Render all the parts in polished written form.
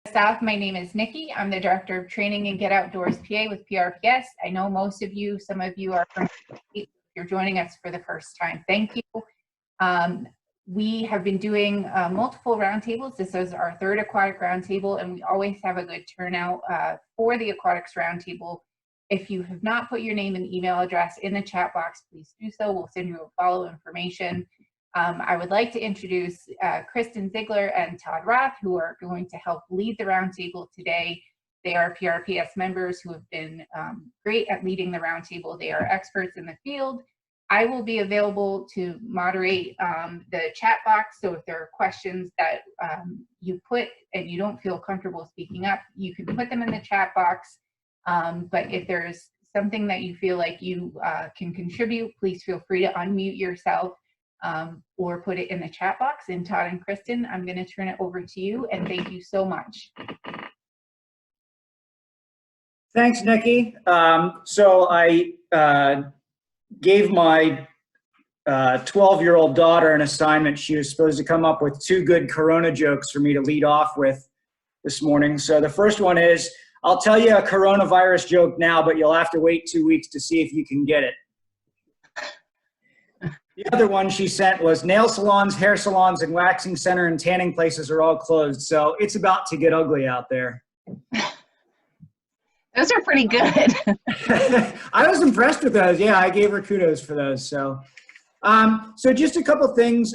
South, my name is Nikki. I'm the Director of Training and Get Outdoors PA with PRPS. I know most of you, some of you are from, if you're joining us for the first time, thank you. We have been doing multiple roundtables. This is our third aquatic roundtable, and we always have a good turnout for the Aquatics Roundtable. If you have not put your name and email address in the chat box, please do so. We'll send you a follow information. I would like to introduce Kristen Ziegler and Todd Roth, who are going to help lead the roundtable today. They are PRPS members who have been great at leading the roundtable. They are experts in the field. I will be available to moderate the chat box, so if there are questions that you put and you don't feel comfortable speaking up, you can put them in the chat box. But if there's something that you feel like you can contribute, please feel free to unmute yourself or put it in the chat box. And Todd and Kristen, I'm going to turn it over to you, and thank you so much. Thanks, Nikki. So I gave my 12-year-old daughter an assignment. She was supposed to come up with 2 good Corona jokes for me to lead off with this morning. So the first one is, I'll tell you a coronavirus joke now, but you'll have to wait 2 weeks to see if you can get it. The other one she sent was, nail salons, hair salons, and waxing center and tanning places are all closed, so it's about to get ugly out there. Those are pretty good. I was impressed with those. Yeah, I gave her kudos for those. So, so just a couple things.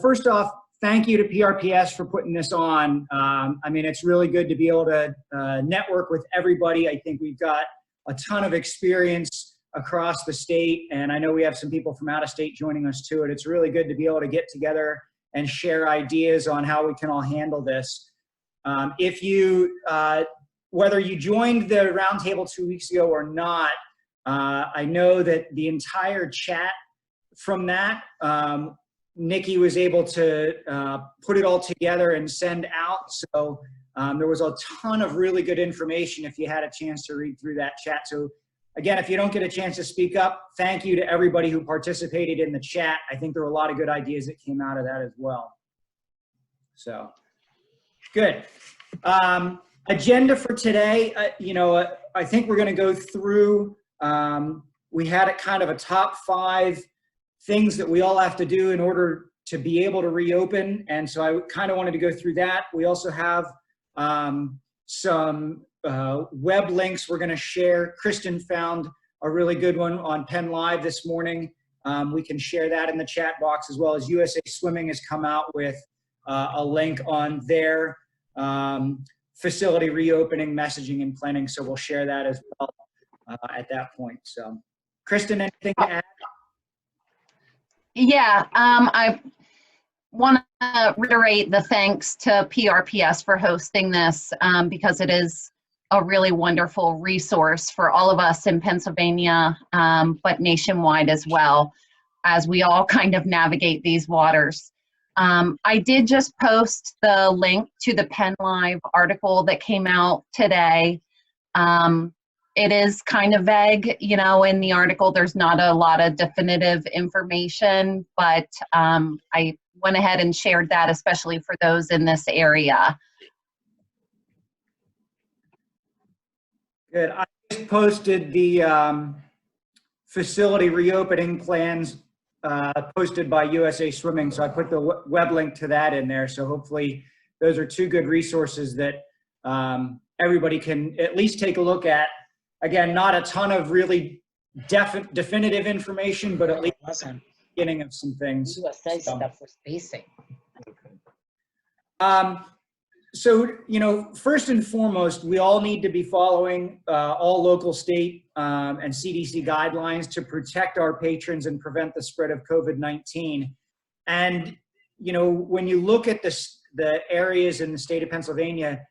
First off, thank you to PRPS for putting this on. I mean, it's really good to be able to network with everybody. I think we've got a ton of experience across the state, and I know we have some people from out of state joining us too. And it's really good to be able to get together and share ideas on how we can all handle this. If you, whether you joined the roundtable 2 weeks ago or not, I know that the entire chat from that, Nikki was able to put it all together and send out. So there was a ton of really good information if you had a chance to read through that chat. So again, if you don't get a chance to speak up, thank you to everybody who participated in the chat. I think there were a lot of good ideas that came out of that as well. So, good. Agenda for today, you know, I think we're going to go through, we had a kind of a top 5 things that we all have to do in order to be able to reopen. And so I kind of wanted to go through that. We also have some web links we're going to share. Kristen found a really good one on Penn Live this morning. We can share that in the chat box, as well as USA Swimming has come out with a link on their facility reopening messaging and planning. So we'll share that as well at that point. So Kristen, anything to add? Yeah, I want to reiterate the thanks to PRPS for hosting this because it is a really wonderful resource for all of us in Pennsylvania, but nationwide as well, as we all kind of navigate these waters. I did just post the link to the Penn Live article that came out today. It is kind of vague, you know, in the article. There's not a lot of definitive information, but I went ahead and shared that, especially for those in this area. Good. I just posted the facility reopening plans posted by USA Swimming, so I put the web link to that in there. So hopefully those are 2 good resources that everybody can at least take a look at. Again, not a ton of really definitive information, but at least the beginning of some things. USA stuff for spacing. So, you know, first and foremost, we all need to be following all local, state, and CDC guidelines to protect our patrons and prevent the spread of COVID-19. And, you know, when you look at the areas in the state of Pennsylvania,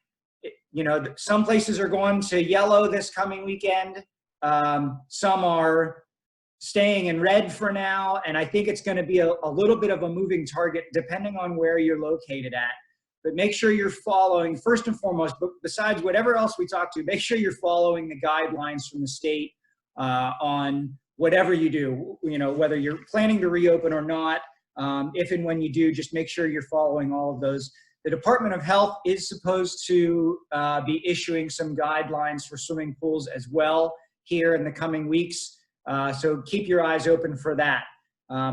you know, some places are going to yellow this coming weekend. Some are staying in red for now. And I think it's going to be a little bit of a moving target depending on where you're located at. But make sure you're following, first and foremost, but besides whatever else we talk to, make sure you're following the guidelines from the state on whatever you do, you know, whether you're planning to reopen or not. If and when you do, just make sure you're following all of those. the Department of Health is supposed to be issuing some guidelines for swimming pools as well here in the coming weeks. So keep your eyes open for that.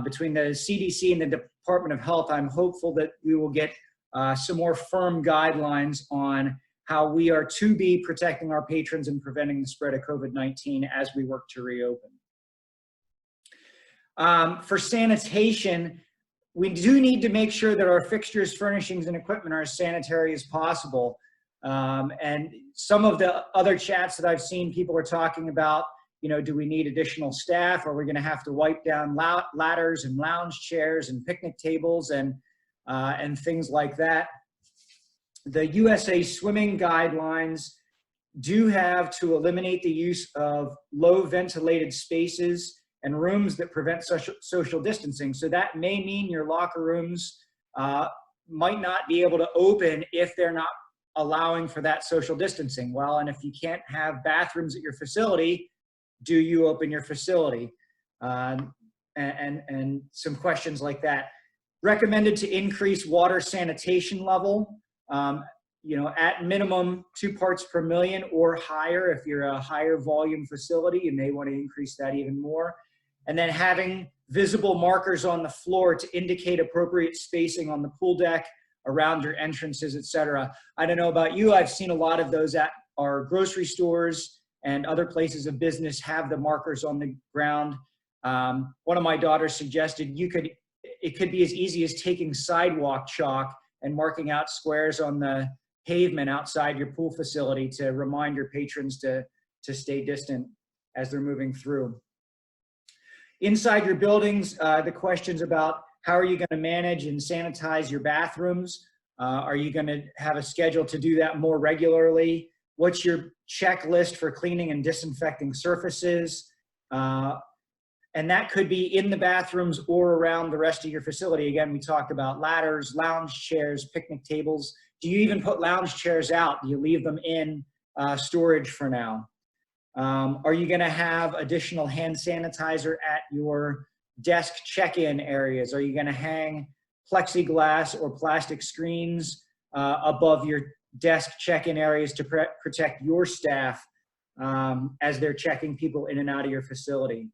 Between the CDC and the Department of Health, I'm hopeful that we will get some more firm guidelines on how we are to be protecting our patrons and preventing the spread of COVID-19 as we work to reopen. For sanitation, we do need to make sure that our fixtures, furnishings, and equipment are as sanitary as possible. And some of the other chats that I've seen, people are talking about, you know, do we need additional staff? Are we going to have to wipe down ladders and lounge chairs and picnic tables and things like that? The USA Swimming guidelines do have to eliminate the use of low ventilated spaces and rooms that prevent social distancing. So that may mean your locker rooms might not be able to open if they're not allowing for that social distancing. Well, and if you can't have bathrooms at your facility, do you open your facility? And some questions like that. Recommended to increase water sanitation level, you know, at minimum 2 parts per million or higher. If you're a higher volume facility, you may want to increase that even more. And then having visible markers on the floor to indicate appropriate spacing on the pool deck, around your entrances, etc. I don't know about you, I've seen a lot of those at our grocery stores and other places of business have the markers on the ground. One of my daughters suggested it could be as easy as taking sidewalk chalk and marking out squares on the pavement outside your pool facility to remind your patrons to stay distant as they're moving through. Inside your buildings, the questions about how are you going to manage and sanitize your bathrooms? Are you going to have a schedule to do that more regularly? What's your checklist for cleaning and disinfecting surfaces? And that could be in the bathrooms or around the rest of your facility. Again, we talked about ladders, lounge chairs, picnic tables. Do you even put lounge chairs out? Do you leave them in storage for now? Are you going to have additional hand sanitizer at your desk check-in areas? Are you going to hang plexiglass or plastic screens above your desk check-in areas to protect your staff as they're checking people in and out of your facility?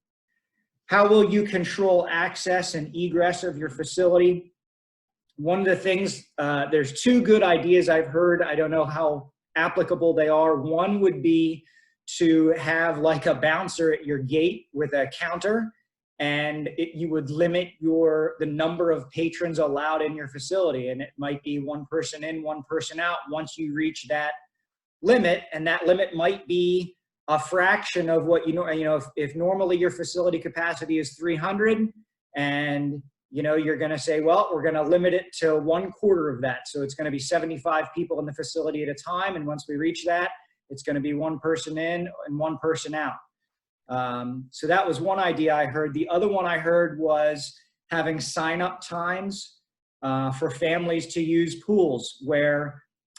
How will you control access and egress of your facility? One of the things, there's 2 good ideas I've heard. I don't know how applicable they are. One would be to have like a bouncer at your gate with a counter, and you would limit the number of patrons allowed in your facility. And it might be 1 person in, 1 person out once you reach that limit. And that limit might be a fraction of what, if normally your facility capacity is 300 and, you're going to say, well, we're going to limit it to 1/4 of that. So it's going to be 75 people in the facility at a time. And once we reach that, it's going to be 1 person in and 1 person out. So that was one idea I heard. The other one I heard was having sign-up times for families to use pools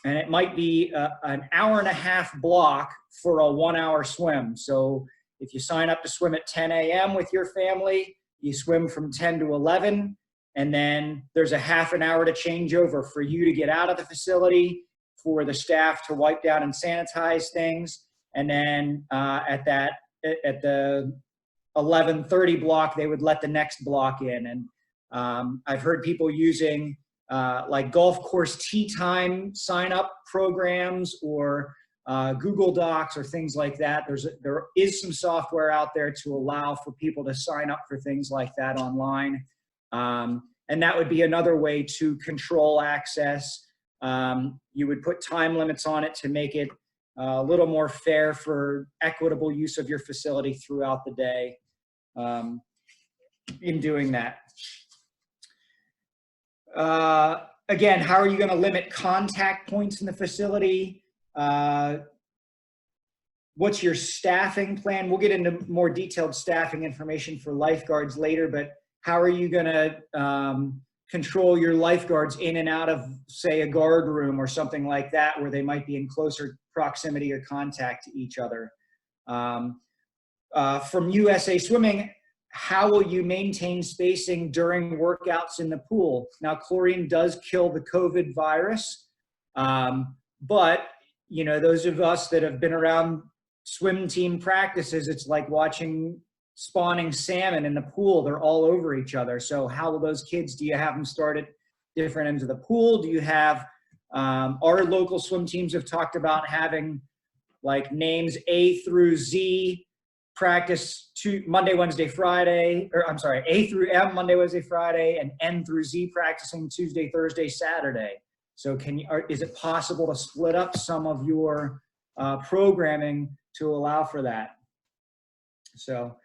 and it might be an 1.5-hour block for a 1-hour swim. So if you sign up to swim at 10 a.m. with your family, you swim from 10 to 11, and then there's a ½ an hour to change over for you to get out of the facility, for the staff to wipe down and sanitize things. And then at the 11:30 block, they would let the next block in. And I've heard people using like golf course tee time sign up programs or Google Docs or things like that. There is some software out there to allow for people to sign up for things like that online. And that would be another way to control access. You would put time limits on it to make it a little more fair for equitable use of your facility throughout the day in doing that. Again, how are you going to limit contact points in the facility? What's your staffing plan? We'll get into more detailed staffing information for lifeguards later, but how are you going to control your lifeguards in and out of, say, a guard room or something like that, where they might be in closer proximity or contact to each other? From USA Swimming, how will you maintain spacing during workouts in the pool? Now, chlorine does kill the COVID virus, but you know, those of us that have been around swim team practices, it's like watching spawning salmon in the pool. They're all over each other. So how will those kids, do you have them start at different ends of the pool? Do you have, our local swim teams have talked about having like names A through Z practice Monday, Wednesday, Friday, or I'm sorry, A through M Monday, Wednesday, Friday, and N through Z practicing Tuesday, Thursday, Saturday. So is it possible to split up some of your programming to allow for that? So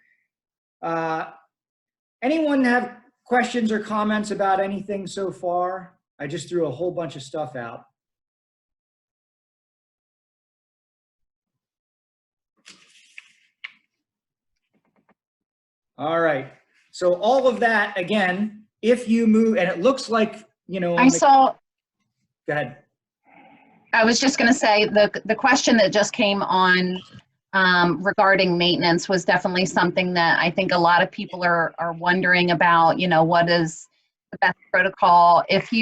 anyone have questions or comments about anything so far? I just threw a whole bunch of stuff out. All right. So all of that, again, if you move, and it looks like, you know, Go ahead. I was just going to say the question that just came on regarding maintenance was definitely something that I think a lot of people are wondering about. You know, what is the best protocol if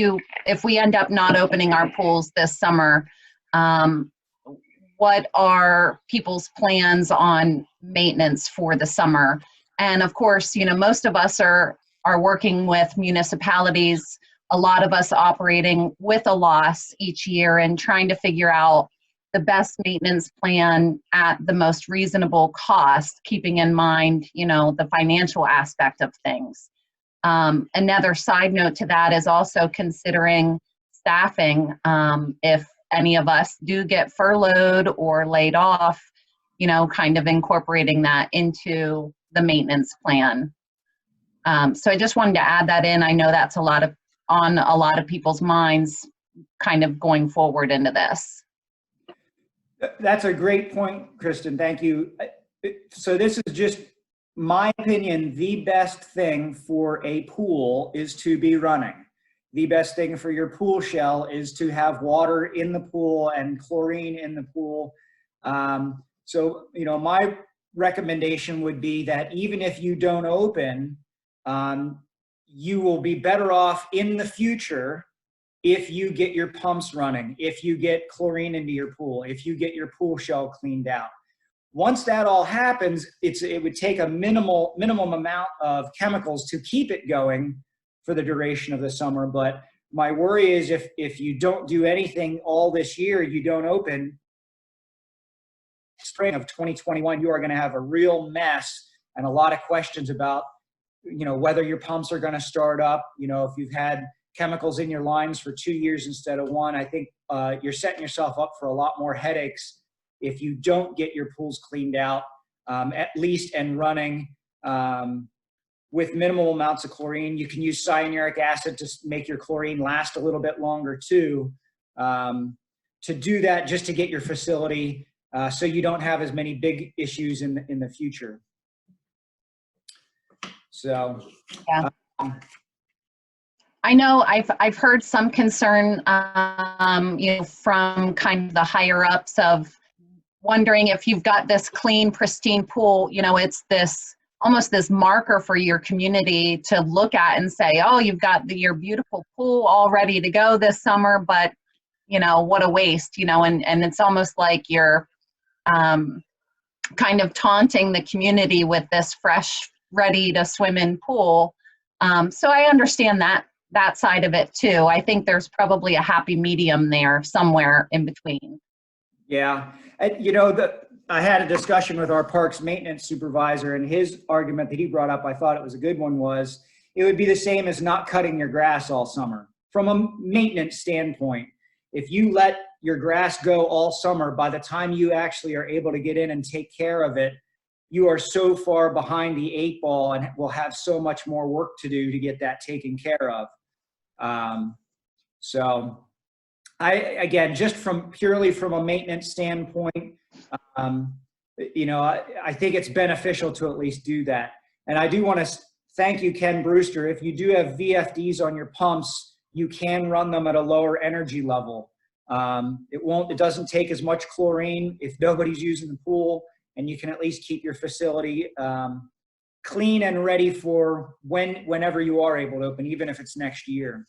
we end up not opening our pools this summer? What are people's plans on maintenance for the summer? And of course, you know, most of us are working with municipalities, a lot of us operating with a loss each year and trying to figure out the best maintenance plan at the most reasonable cost, keeping in mind, you know, the financial aspect of things. Another side note to that is also considering staffing. If any of us do get furloughed or laid off, you know, kind of incorporating that into the maintenance plan. So I just wanted to add that in. I know that's on a lot of people's minds kind of going forward into this. That's a great point, Kristen. Thank you. So this is just my opinion. The best thing for a pool is to be running. The best thing for your pool shell is to have water in the pool and chlorine in the pool. So, you know, my recommendation would be that even if you don't open, you will be better off in the future if you get your pumps running, if you get chlorine into your pool, if you get your pool shell cleaned out. Once that all happens, it would take a minimum amount of chemicals to keep it going for the duration of the summer. But my worry is if you don't do anything all this year, you don't open, spring of 2021, you are going to have a real mess and a lot of questions about, you know, whether your pumps are going to start up. You know, if you've had chemicals in your lines for 2 years instead of 1, I think you're setting yourself up for a lot more headaches if you don't get your pools cleaned out, at least, and running with minimal amounts of chlorine. You can use cyanuric acid to make your chlorine last a little bit longer too. To do that, just to get your facility so you don't have as many big issues in the future. So, yeah. I know I've heard some concern, you know, from kind of the higher ups of wondering if you've got this clean, pristine pool, you know, it's this almost this marker for your community to look at and say, oh, you've got your beautiful pool all ready to go this summer, but you know, what a waste, you know, and it's almost like you're kind of taunting the community with this fresh, ready to swim in pool. So I understand that side of it too. I think there's probably a happy medium there somewhere in between. Yeah, you know, I had a discussion with our parks maintenance supervisor, and his argument that he brought up, I thought it was a good one, was it would be the same as not cutting your grass all summer. From a maintenance standpoint, if you let your grass go all summer, by the time you actually are able to get in and take care of it, you are so far behind the 8 ball and will have so much more work to do to get that taken care of. So again, just purely from a maintenance standpoint, you know, I think it's beneficial to at least do that. And I do want to thank you, Ken Brewster. If you do have VFDs on your pumps, you can run them at a lower energy level. It doesn't take as much chlorine if nobody's using the pool, and you can at least keep your facility clean and ready for whenever you are able to open, even if it's next year.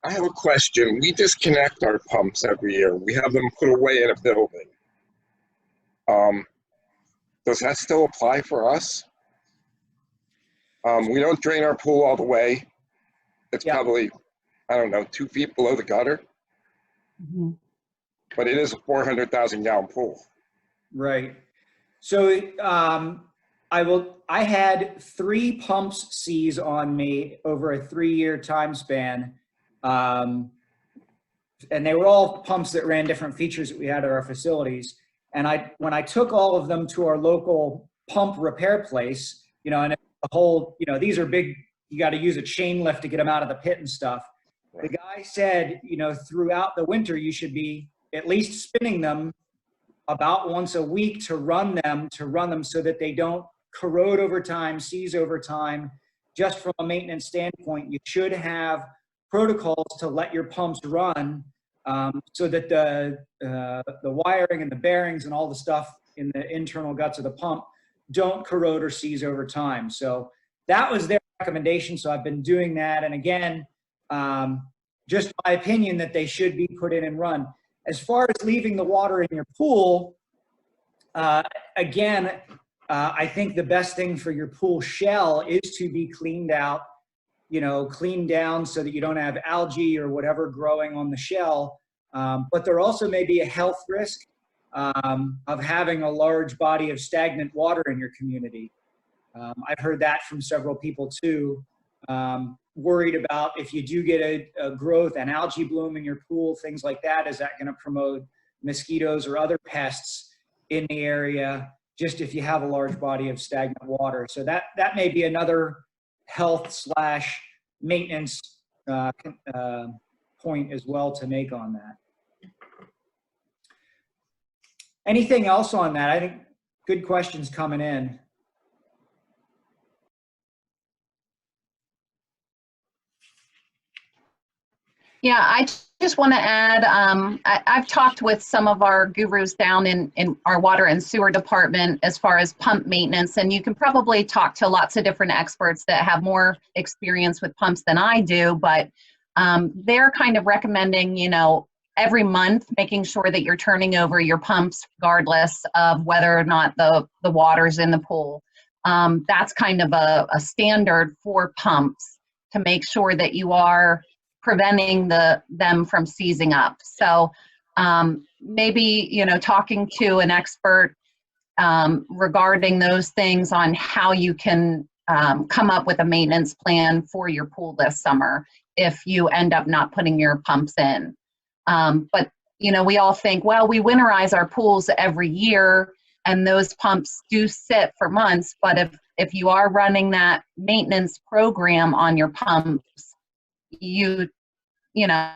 I have a question. We disconnect our pumps every year. We have them put away in a building. Does that still apply for us? We don't drain our pool all the way. It's probably, I don't know, 2 feet below the gutter. Mhm. But it is a 400,000 gallon pool. Right. So I had 3 pumps seize on me over a 3-year time span. And they were all pumps that ran different features that we had at our facilities. And when I took all of them to our local pump repair place, you know, and the whole, you know, these are big, you got to use a chain lift to get them out of the pit and stuff. Right. The guy said, you know, throughout the winter, you should be at least spinning them about once a week to run them so that they don't corrode over time, seize over time. Just from a maintenance standpoint, you should have protocols to let your pumps run so that the wiring and the bearings and all the stuff in the internal guts of the pump don't corrode or seize over time. So that was their recommendation. So I've been doing that. And again, just my opinion that they should be put in and run. As far as leaving the water in your pool, again, I think the best thing for your pool shell is to be cleaned out, you know, cleaned down so that you don't have algae or whatever growing on the shell. But there also may be a health risk of having a large body of stagnant water in your community. I've heard that from several people too. Worried about if you do get a growth, an algae bloom in your pool, things like that, is that going to promote mosquitoes or other pests in the area, just if you have a large body of stagnant water. So that may be another health / maintenance point as well to make on that. Anything else on that? I think good questions coming in. Yeah, I just want to add, I've talked with some of our gurus down in our water and sewer department as far as pump maintenance, and you can probably talk to lots of different experts that have more experience with pumps than I do, but they're kind of recommending, you know, every month making sure that you're turning over your pumps regardless of whether or not the water's in the pool. That's kind of a standard for pumps to make sure that you are preventing them from seizing up. So maybe, you know, talking to an expert regarding those things on how you can come up with a maintenance plan for your pool this summer if you end up not putting your pumps in. But, you know, we all think, well, we winterize our pools every year and those pumps do sit for months. But if you are running that maintenance program on your pumps, you know,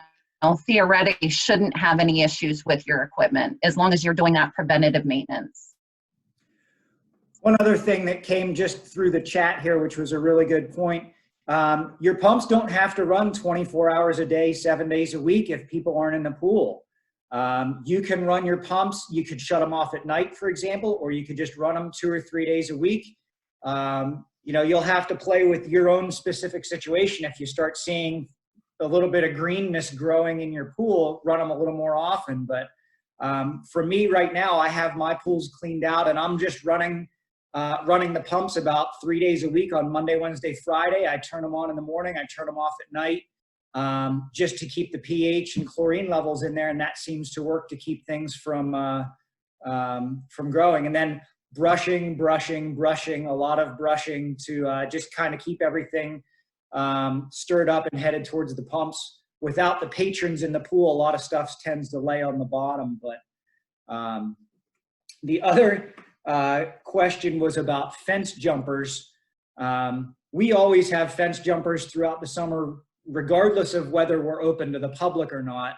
theoretically shouldn't have any issues with your equipment as long as you're doing that preventative maintenance. One other thing that came just through the chat here, which was a really good point. Your pumps don't have to run 24 hours a day, 7 days a week if people aren't in the pool. You can run your pumps. You could shut them off at night, for example, or you could just run them 2 or 3 days a week. You know, you'll have to play with your own specific situation. If you start seeing a little bit of greenness growing in your pool, run them a little more often. But for me right now, I have my pools cleaned out and I'm just running the pumps about 3 days a week on Monday, Wednesday, Friday. I turn them on in the morning, I turn them off at night, just to keep the pH and chlorine levels in there. And that seems to work to keep things from growing. And then brushing, a lot of brushing to just kind of keep everything stirred up and headed towards the pumps. Without the patrons in the pool, a lot of stuff tends to lay on the bottom. But the other question was about fence jumpers. We always have fence jumpers throughout the summer, regardless of whether we're open to the public or not.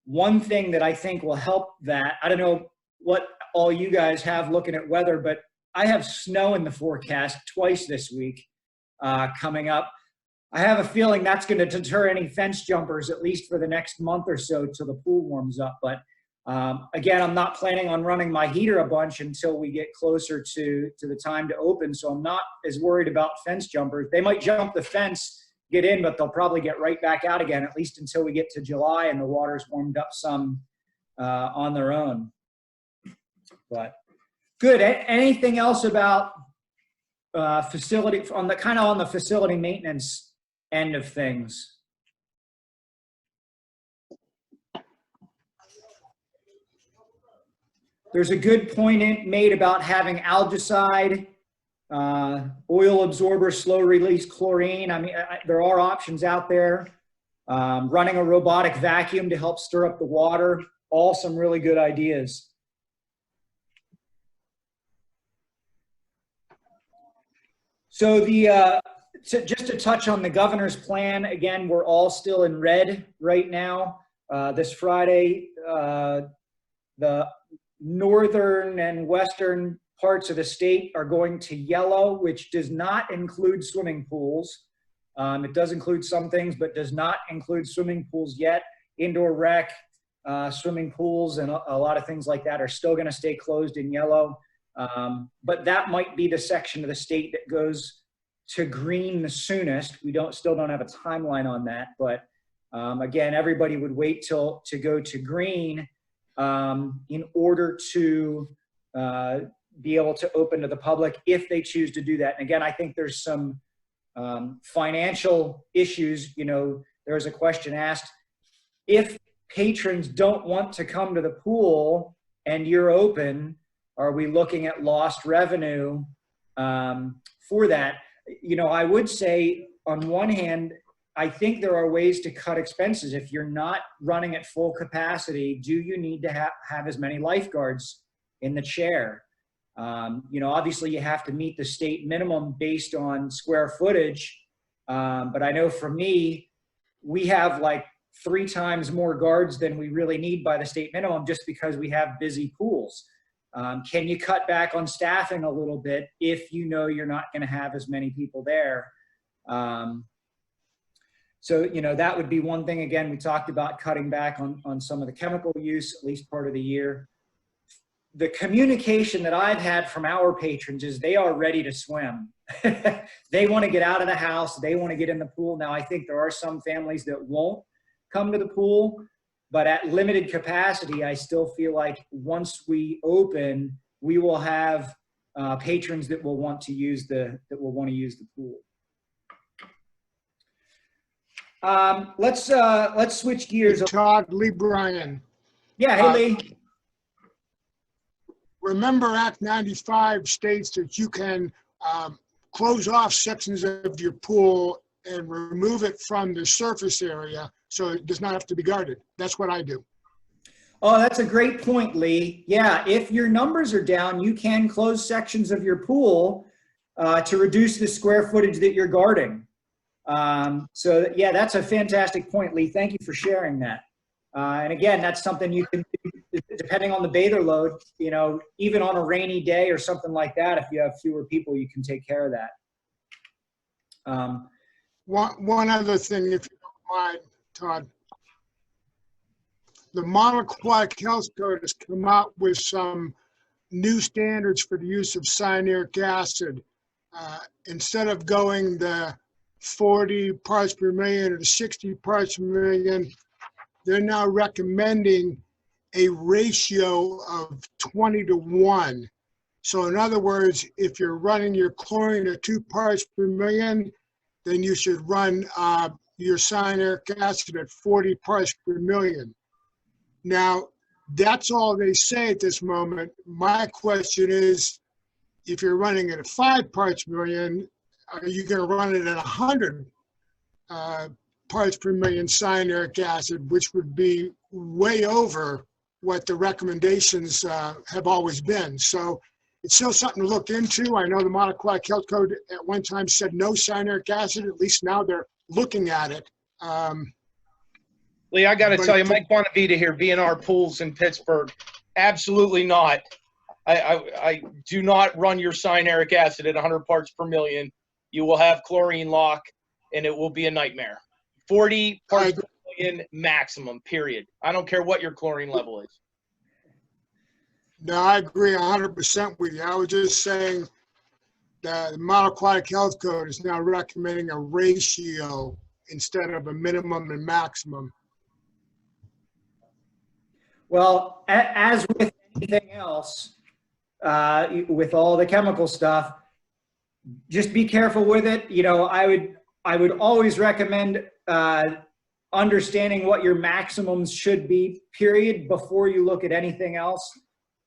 One thing that I think will help that, I don't know what all you guys have looking at weather, but I have snow in the forecast twice this week coming up. I have a feeling that's going to deter any fence jumpers, at least for the next month or so till the pool warms up. But Again, I'm not planning on running my heater a bunch until we get closer to the time to open, so I'm not as worried about fence jumpers. They might jump the fence, get in, but they'll probably get right back out again, at least until we get to July and the water's warmed up some on their own. But good. Anything else about facility on the facility maintenance end of things? There's a good point made about having algicide, oil absorber, slow release chlorine. I mean, there are options out there. Running a robotic vacuum to help stir up the water, all some really good ideas. So just to touch on the governor's plan, again, we're all still in red right now. This Friday, the northern and western parts of the state are going to yellow, which does not include swimming pools. It does include some things, but does not include swimming pools yet. Indoor rec, swimming pools, and a lot of things like that are still going to stay closed in yellow. But that might be the section of the state that goes to green the soonest. We still don't have a timeline on that, but again, everybody would wait to go to green in order to be able to open to the public if they choose to do that. And again, I think there's some financial issues. You know, there's a question asked, if patrons don't want to come to the pool and you're open, are we looking at lost revenue for that? You know, I would say on one hand, I think there are ways to cut expenses. If you're not running at full capacity, do you need to have as many lifeguards in the chair? You know, obviously you have to meet the state minimum based on square footage. But I know for me, we have like 3 times more guards than we really need by the state minimum just because we have busy pools. Can you cut back on staffing a little bit if you know you're not going to have as many people there? So, you know, that would be one thing. Again, we talked about cutting back on some of the chemical use, at least part of the year. The communication that I've had from our patrons is they are ready to swim. They want to get out of the house. They want to get in the pool. Now, I think there are some families that won't come to the pool, but at limited capacity, I still feel like once we open, we will have patrons that will want to use the pool. Let's switch gears. Hey, Todd, Lee Bryan. Yeah, hey Lee. Remember, Act 95 states that you can close off sections of your pool and remove it from the surface area so it does not have to be guarded. That's what I do. Oh, that's a great point, Lee. Yeah, if your numbers are down, you can close sections of your pool to reduce the square footage that you're guarding. So yeah, that's a fantastic point, Lee. Thank you for sharing that. And again, that's something you can do depending on the bather load, you know, even on a rainy day or something like that. If you have fewer people, you can take care of that. One other thing, if you don't mind, Todd. The Model Aquatic Health Code has come out with some new standards for the use of cyanuric acid. Instead of going the 40 parts per million or the 60 parts per million, they're now recommending a ratio of 20:1. So in other words, if you're running your chlorine at 2 parts per million, then you should run your cyanuric acid at 40 parts per million. Now, that's all they say at this moment. My question is, if you're running it at 5 parts per million, are you going to run it at 100 parts per million cyanuric acid, which would be way over what the recommendations have always been? So it's still something to look into. I know the Model Aquatic Health Code at one time said no cyanuric acid. At least now they're looking at it. Lee, I got to tell you, Mike Bonavita here, B&R Pools in Pittsburgh, absolutely not. I do not run your cyanuric acid at 100 parts per million. You will have chlorine lock, and it will be a nightmare. 40 parts per million maximum, period. I don't care what your chlorine level is. No, I agree 100% with you. I was just saying that the Model Aquatic Health Code is now recommending a ratio instead of a minimum and maximum. Well, as with anything else, with all the chemical stuff, just be careful with it. You know, I would always recommend understanding what your maximums should be, period, before you look at anything else.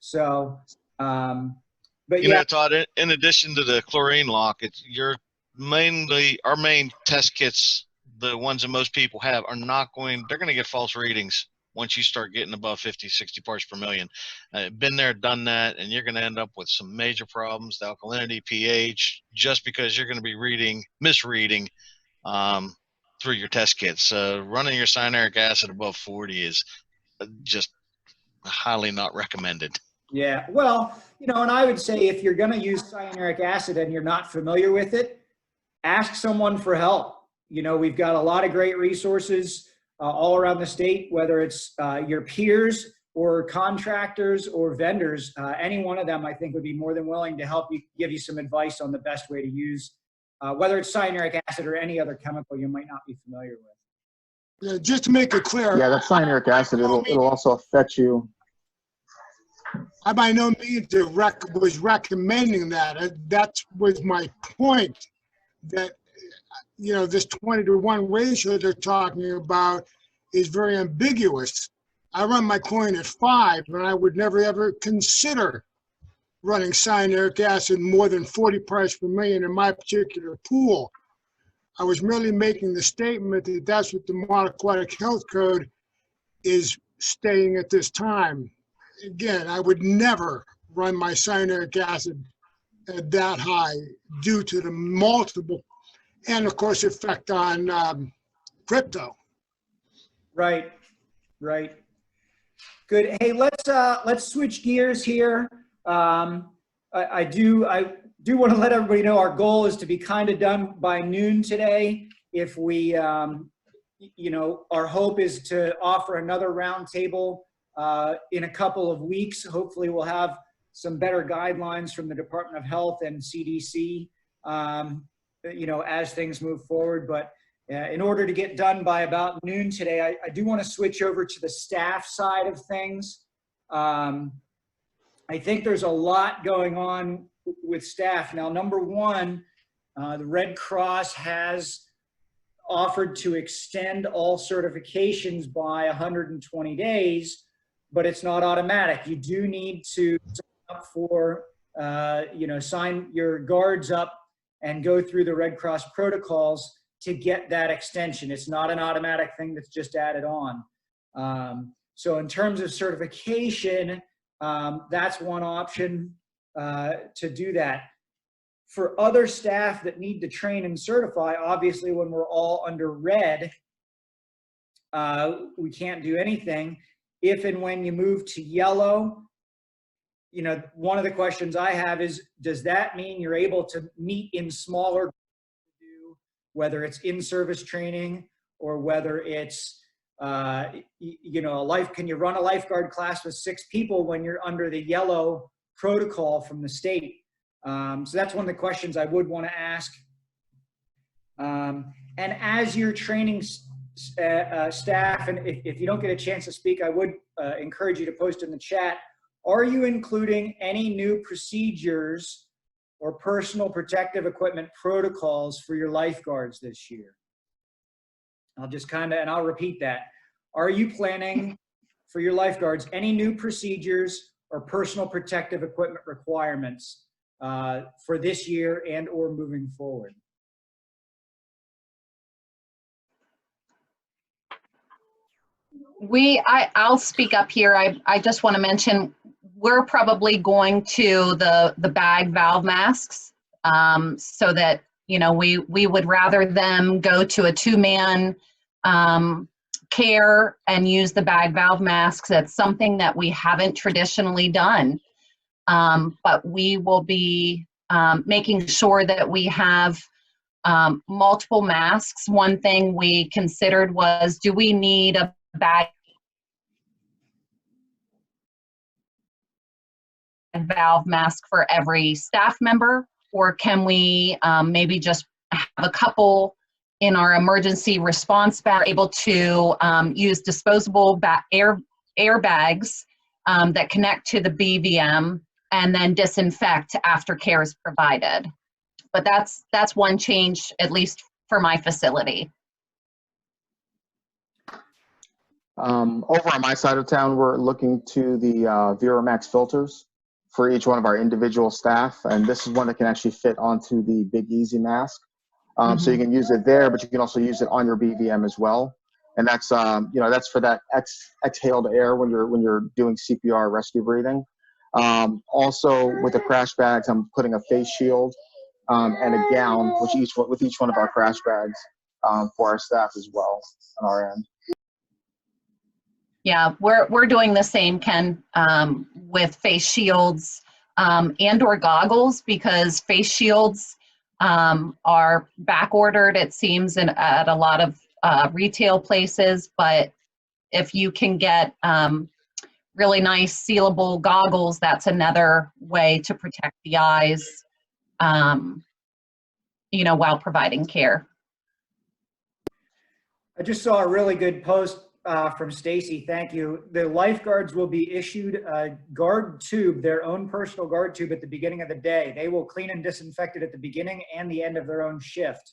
So, but You yeah, know, Todd, in addition to the chlorine lock, our main test kits, the ones that most people have, they're going to get false readings once you start getting above 50, 60 parts per million. Been there, done that, and you're going to end up with some major problems, the alkalinity, pH, just because you're going to be misreading through your test kits. Running your cyanuric acid above 40 is just highly not recommended. yeah. Well, you know, and I would say if you're going to use cyanuric acid and you're not familiar with it, ask someone for help. You know, we've got a lot of great resources all around the state, whether it's your peers or contractors or vendors. Any one of them, I think, would be more than willing to help you, give you some advice on the best way to use, whether it's cyanuric acid or any other chemical you might not be familiar with. Yeah, just to make it clear. Yeah, that cyanuric acid, it'll also affect you. I by no means was recommending that. That was my point, that, you know, this 20-to-1 ratio they're talking about is very ambiguous. I run my chlorine at 5, and I would never ever consider running cyanuric acid more than 40 parts per million in my particular pool. I was merely making the statement that that's what the Model Aquatic Health Code is stating at this time. Again, I would never run my cyanuric acid at that high due to the multiple, and of course, effect on crypto. Right, right. Good. Hey, let's switch gears here. I do want to let everybody know our goal is to be kind of done by noon today. If we, you know, our hope is to offer another roundtable in a couple of weeks. Hopefully we'll have some better guidelines from the Department of Health and CDC, you know, as things move forward. But in order to get done by about noon today, I do want to switch over to the staff side of things. I think there's a lot going on with staff. Now, number one, the Red Cross has offered to extend all certifications by 120 days, but it's not automatic. You do need to sign up for, you know, sign your guards up and go through the Red Cross protocols to get that extension. It's not an automatic thing that's just added on. So in terms of certification, that's one option to do that. For other staff that need to train and certify, obviously when we're all under red, we can't do anything. If and when you move to yellow, you know, one of the questions I have is, does that mean you're able to meet in smaller, whether it's in-service training or whether it's, you know, can you run a lifeguard class with 6 people when you're under the yellow protocol from the state? So that's one of the questions I would want to ask. And as you're training staff, and if you don't get a chance to speak, I would encourage you to post in the chat. Are you including any new procedures or personal protective equipment protocols for your lifeguards this year? I'll just and I'll repeat that. Are you planning for your lifeguards any new procedures or personal protective equipment requirements for this year and or moving forward? I'll speak up here. I just want to mention, we're probably going to the bag valve masks, so that, you know, we would rather them go to a 2-man care and use the bag valve masks. That's something that we haven't traditionally done, but we will be making sure that we have multiple masks. One thing we considered was, do we need a bag overhead valve mask for every staff member? Or can we maybe just have a couple in our emergency response bag, able to use disposable air bags that connect to the BVM and then disinfect after care is provided? But that's one change, at least for my facility. Over on my side of town, we're looking to the VeraMax filters for each one of our individual staff, and this is one that can actually fit onto the Big Easy mask. So you can use it there, but you can also use it on your BVM as well. And that's that's for that exhaled air when you're doing CPR rescue breathing. Also with the crash bags, I'm putting a face shield and a gown with each one of our crash bags for our staff as well on our end. Yeah, we're doing the same, Ken, with face shields and or goggles, because face shields are back ordered, it seems, at a lot of retail places. But if you can get really nice sealable goggles, that's another way to protect the eyes, while providing care. I just saw a really good post from Stacy. Thank you. The lifeguards will be issued a guard tube, their own personal guard tube, at the beginning of the day. They will clean and disinfect it at the beginning and the end of their own shift.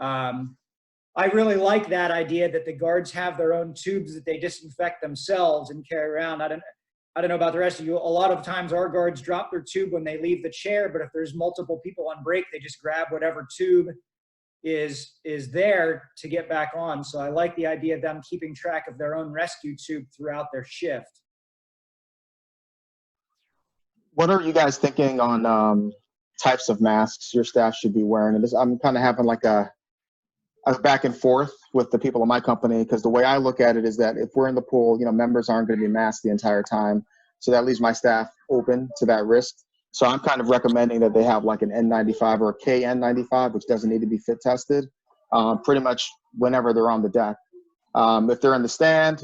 I really like that idea that the guards have their own tubes that they disinfect themselves and carry around. I don't know about the rest of you. A lot of times our guards drop their tube when they leave the chair, but if there's multiple people on break, they just grab whatever tube is there to get back on. So I like the idea of them keeping track of their own rescue tube throughout their shift. What are you guys thinking on types of masks your staff should be wearing? And I'm kind of having like a back and forth with the people in my company, because the way I look at it is that if we're in the pool, members aren't going to be masked the entire time. So that leaves my staff open to that risk. So I'm kind of recommending that they have like an N95 or a KN95, which doesn't need to be fit tested, pretty much whenever they're on the deck. If they're in the stand,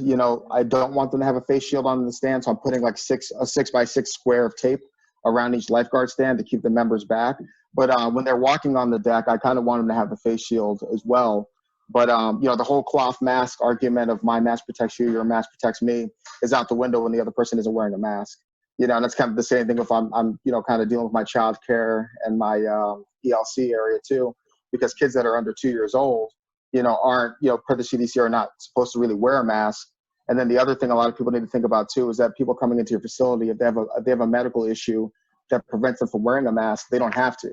I don't want them to have a face shield on in the stand. So I'm putting like a 6x6 square of tape around each lifeguard stand to keep the members back. But when they're walking on the deck, I kind of want them to have the face shield as well. But, the whole cloth mask argument of my mask protects you, your mask protects me is out the window when the other person isn't wearing a mask. And that's kind of the same thing if I'm kind of dealing with my child care and my ELC area too, because kids that are under 2 years old, aren't, per the CDC, are not supposed to really wear a mask. And then the other thing a lot of people need to think about too is that people coming into your facility, if they have a medical issue that prevents them from wearing a mask, they don't have to.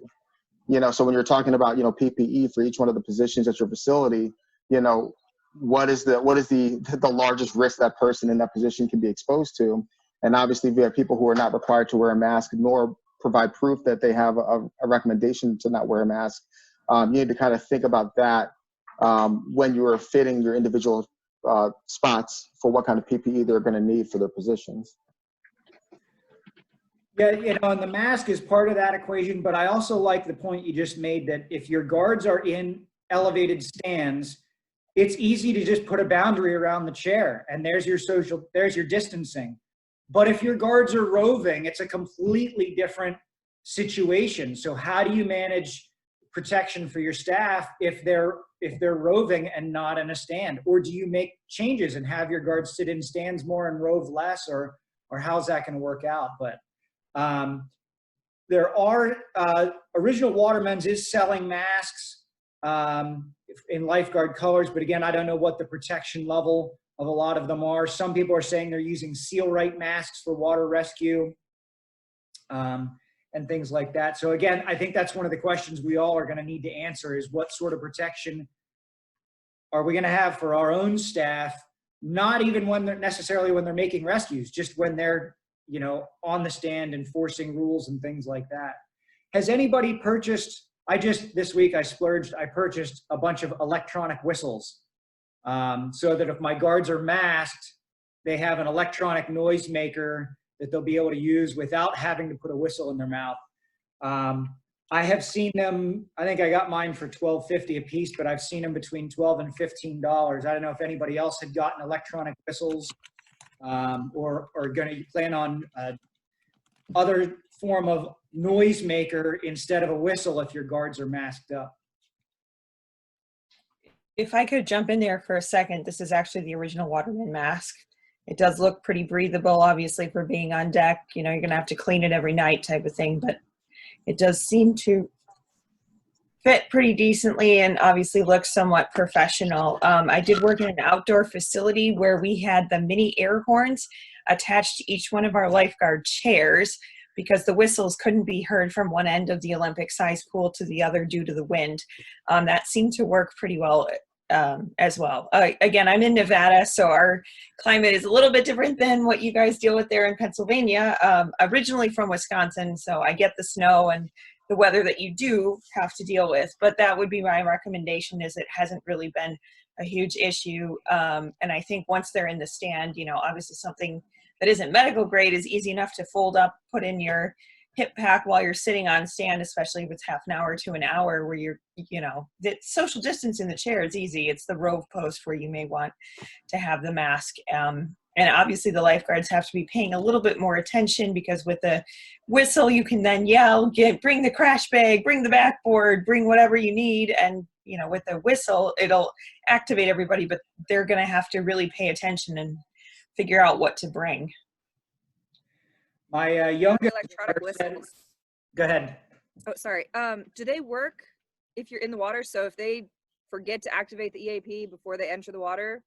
So when you're talking about, PPE for each one of the positions at your facility, what is the largest risk that person in that position can be exposed to? And obviously we have people who are not required to wear a mask nor provide proof that they have a recommendation to not wear a mask. You need to kind of think about that when you are fitting your individual spots for what kind of PPE they're going to need for their positions. Yeah, and the mask is part of that equation, but I also like the point you just made that if your guards are in elevated stands, it's easy to just put a boundary around the chair and there's your distancing. But if your guards are roving, it's a completely different situation. So how do you manage protection for your staff if they're roving and not in a stand? Or do you make changes and have your guards sit in stands more and rove less, or how's that going to work out? But there are Original Watermen's is selling masks in lifeguard colors, but again, I don't know what the protection level of a lot of them are. Some people are saying they're using seal-right masks for water rescue and things like that. So again, I think that's one of the questions we all are going to need to answer is what sort of protection are we going to have for our own staff, not even when they're necessarily when they're making rescues, just when they're on the stand enforcing rules and things like that. Has anybody purchased, this week I splurged, I purchased a bunch of electronic whistles so that if my guards are masked, they have an electronic noise maker that they'll be able to use without having to put a whistle in their mouth. I have seen them, I think I got mine for $12.50 a piece, but I've seen them between $12 and $15. I don't know if anybody else had gotten electronic whistles or going to plan on other form of noise maker instead of a whistle if your guards are masked up. If I could jump in there for a second, this is actually the original Waterman mask. It does look pretty breathable, obviously, for being on deck. You know, you're gonna have to clean it every night type of thing, but it does seem to fit pretty decently and obviously looks somewhat professional. I did work in an outdoor facility where we had the mini air horns attached to each one of our lifeguard chairs because the whistles couldn't be heard from one end of the Olympic size pool to the other due to the wind. That seemed to work pretty well as well. Again, I'm in Nevada, so our climate is a little bit different than what you guys deal with there in Pennsylvania. Originally from Wisconsin, so I get the snow and the weather that you do have to deal with, but that would be my recommendation. Is it hasn't really been a huge issue. And I think once they're in the stand, you know, obviously something that isn't medical grade is easy enough to fold up, put in your hip pack while you're sitting on stand, especially if it's half an hour to an hour where you're, you know, the social distance in the chair is easy. It's the rove post where you may want to have the mask. And obviously the lifeguards have to be paying a little bit more attention because with the whistle, you can then yell, bring the crash bag, bring the backboard, bring whatever you need. And, you know, with the whistle, it'll activate everybody, but they're going to have to really pay attention and figure out what to bring. My youngest electronic daughter said, whistles. go ahead. Oh, sorry. Do they work if you're in the water? So if they forget to activate the EAP before they enter the water,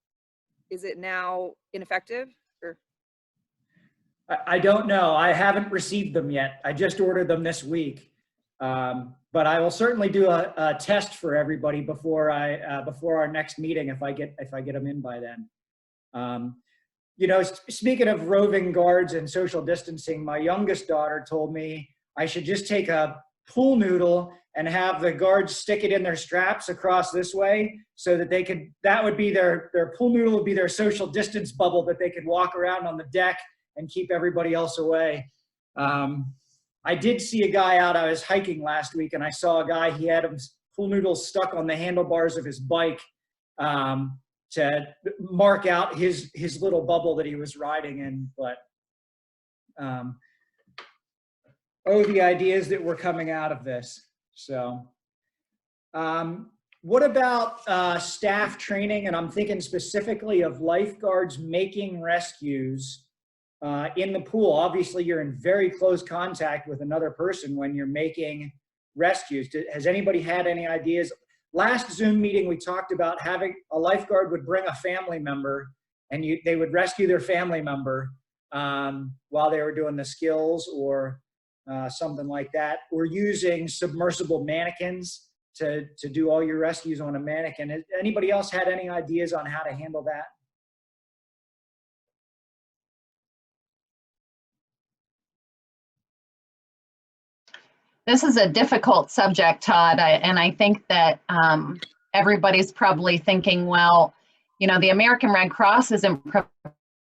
is it now ineffective? Or I don't know. I haven't received them yet. I just ordered them this week. But I will certainly do a test for everybody before our next meeting if I get them in by then. You know, speaking of roving guards and social distancing, my youngest daughter told me I should just take a pool noodle and have the guards stick it in their straps across this way so that they could, that would be their pool noodle would be their social distance bubble that they could walk around on the deck and keep everybody else away. I did see a guy out, I was hiking last week and I saw a guy, he had his pool noodles stuck on the handlebars of his bike to mark out his little bubble that he was riding in. But the ideas that were coming out of this. So what about staff training? And I'm thinking specifically of lifeguards making rescues in the pool. Obviously you're in very close contact with another person when you're making rescues. Has anybody had any ideas? Last Zoom meeting, we talked about having a lifeguard would bring a family member and they would rescue their family member while they were doing the skills or something like that. We're using submersible mannequins to do all your rescues on a mannequin. Anybody else had any ideas on how to handle that? This is a difficult subject, Todd, and I think that everybody's probably thinking, well, you know, the American Red Cross isn't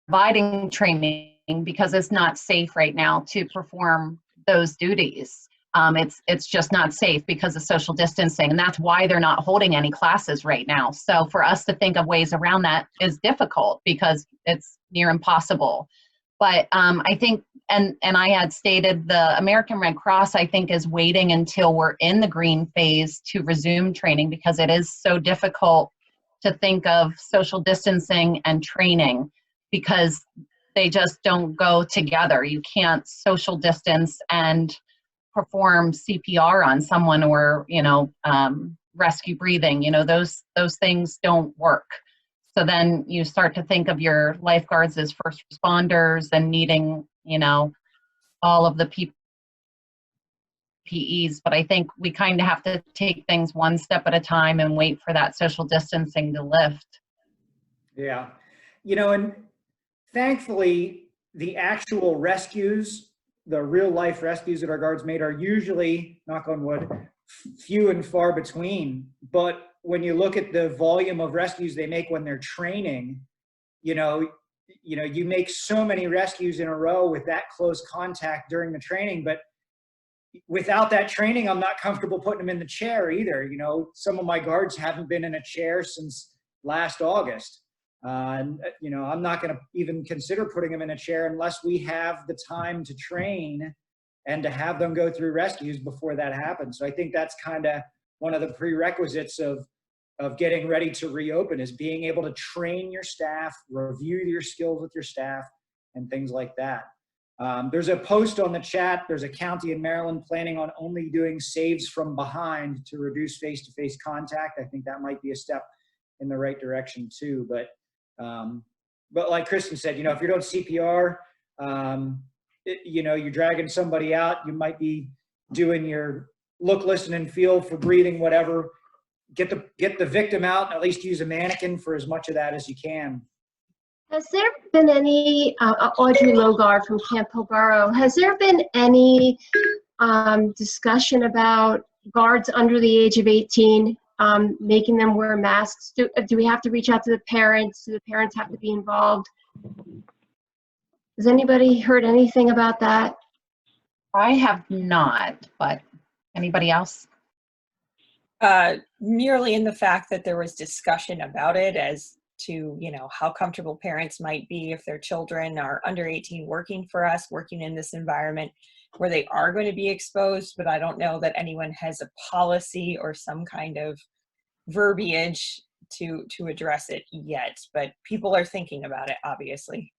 providing training because it's not safe right now to perform those duties. It's just not safe because of social distancing, and that's why they're not holding any classes right now. So for us to think of ways around that is difficult because it's near impossible. But I think, and I had stated the American Red Cross, I think, is waiting until we're in the green phase to resume training because it is so difficult to think of social distancing and training because they just don't go together. You can't social distance and perform CPR on someone or, you know, rescue breathing. You know, those things don't work. So then you start to think of your lifeguards as first responders and needing, you know, all of the PPEs. But I think we kind of have to take things one step at a time and wait for that social distancing to lift. Yeah. You know, and thankfully, the actual rescues, the real life rescues that our guards made are usually, knock on wood, few and far between. But when you look at the volume of rescues they make when they're training, you know, you make so many rescues in a row with that close contact during the training. But without that training, I'm not comfortable putting them in the chair either. You know, some of my guards haven't been in a chair since last August. And, you know, I'm not going to even consider putting them in a chair unless we have the time to train and to have them go through rescues before that happens. So I think that's kind of one of the prerequisites of getting ready to reopen, is being able to train your staff, review your skills with your staff, and things like that. There's a post on the chat. There's a county in Maryland planning on only doing saves from behind to reduce face-to-face contact. I think that might be a step in the right direction too. But like Kristen said, you know, if you're doing CPR, you know, you're dragging somebody out, you might be doing your look, listen, and feel for breathing, whatever. Get the victim out, and at least use a mannequin for as much of that as you can. Has there been any, Audrey Logar from Camp Hillsborough, has there been any discussion about guards under the age of 18 making them wear masks? Do we have to reach out to the parents? Do the parents have to be involved? Has anybody heard anything about that? I have not, but anybody else? Merely in the fact that there was discussion about it as to, you know, how comfortable parents might be if their children are under 18 working for us, working in this environment where they are going to be exposed, but I don't know that anyone has a policy or some kind of verbiage to address it yet, but people are thinking about it, obviously.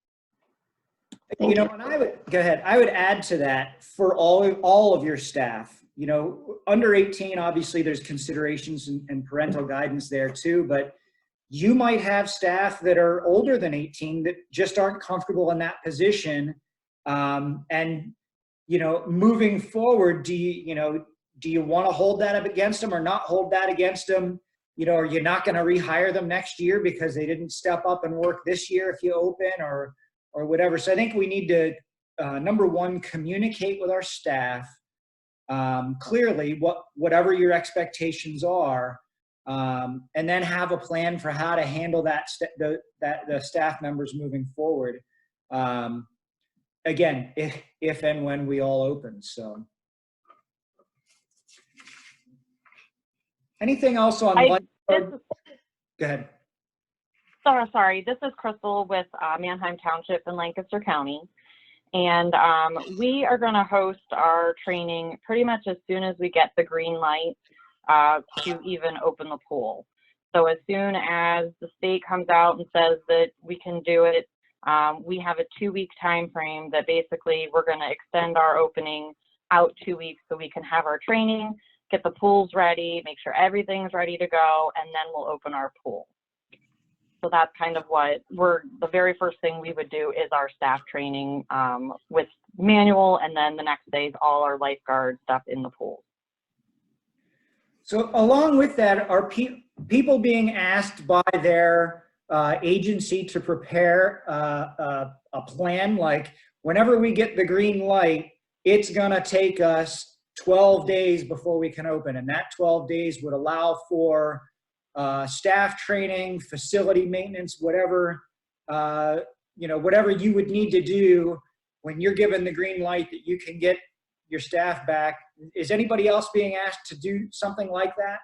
You know, and I would add to that, for all of your staff, you know, under 18, obviously there's considerations and parental guidance there too, but you might have staff that are older than 18 that just aren't comfortable in that position. And, you know, moving forward, do you want to hold that up against them or not hold that against them? You know, are you not going to rehire them next year because they didn't step up and work this year if you open, or whatever? So I think we need to, number one, communicate with our staff clearly whatever your expectations are, and then have a plan for how to handle the staff members moving forward. Again, if and when we all open. So, anything else on? Go ahead. Sorry, this is Crystal with Manheim Township in Lancaster County. And we are going to host our training pretty much as soon as we get the green light to even open the pool. So as soon as the state comes out and says that we can do it, we have a 2-week time frame that basically we're going to extend our opening out 2 weeks so we can have our training, get the pools ready, make sure everything's ready to go, and then we'll open our pool. So that's kind of what the very first thing we would do is our staff training with manual, and then the next day is all our lifeguard stuff in the pool. So along with that, are people being asked by their agency to prepare a plan? Like, whenever we get the green light, it's gonna take us 12 days before we can open, and that 12 days would allow for staff training, facility maintenance, whatever, you know, whatever you would need to do when you're given the green light that you can get your staff back. Is anybody else being asked to do something like that?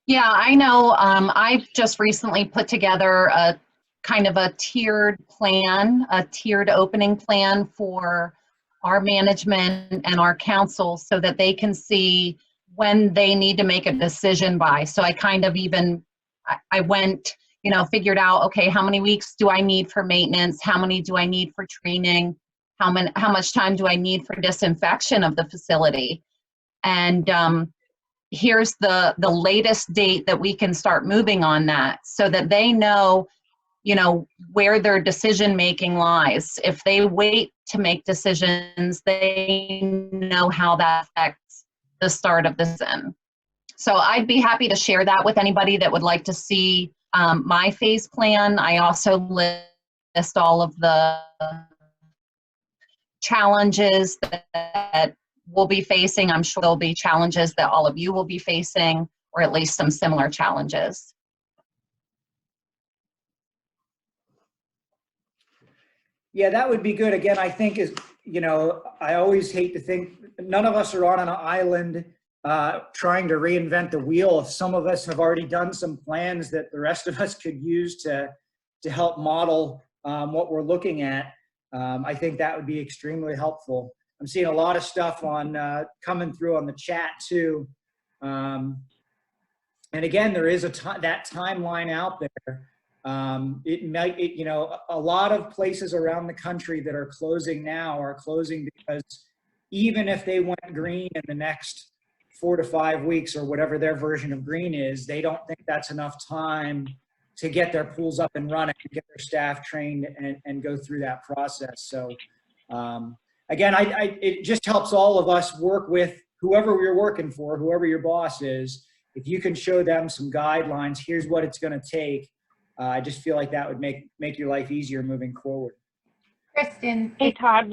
Yeah, I know. I've just recently put together a kind of a tiered plan, a tiered opening plan for our management and our council so that they can see when they need to make a decision by. So I kind of I went, you know, figured out, okay, how many weeks do I need for maintenance? How many do I need for training? How much time do I need for disinfection of the facility? And here's the latest date that we can start moving on that so that they know, you know, where their decision making lies. If they wait to make decisions, they know how that affects the start of the season. So I'd be happy to share that with anybody that would like to see my phase plan. I also list all of the challenges that we'll be facing. I'm sure there'll be challenges that all of you will be facing, or at least some similar challenges. Yeah, that would be good. Again, I think you know, I always hate to think none of us are on an island trying to reinvent the wheel. If some of us have already done some plans that the rest of us could use to help model what we're looking at, I think that would be extremely helpful. I'm seeing a lot of stuff on coming through on the chat too. And again, there is that timeline out there. You know, a lot of places around the country that are closing now are closing because even if they went green in the next 4 to 5 weeks or whatever their version of green is, they don't think that's enough time to get their pools up and running, get their staff trained and go through that process. So again, it just helps all of us work with whoever we're working for, whoever your boss is. If you can show them some guidelines, here's what it's going to take. I just feel like that would make your life easier moving forward. Kristen. Hey, Todd.